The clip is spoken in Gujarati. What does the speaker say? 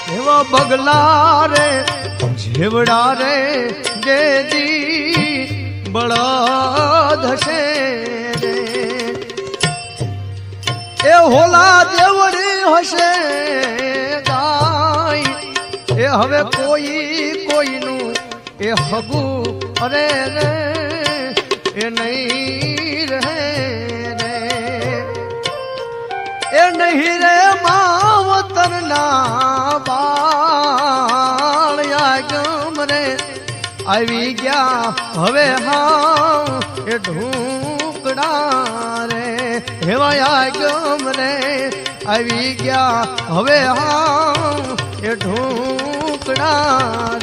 એવા બગલા રે જેવડા રે જેજી બળદ હશે રે એ હોલા દેવડી હશે ગાય એ હવે કોઈ કોઈનું એ હગું અરે રે એ નહીં રહે રે એ નહીં રે માવતરના બાળ આગમ રે આવી ગયા હવે હા એ ઢૂકડા રે હેવા આગમ રે આવી ગયા હવે હા એ ઢૂકડા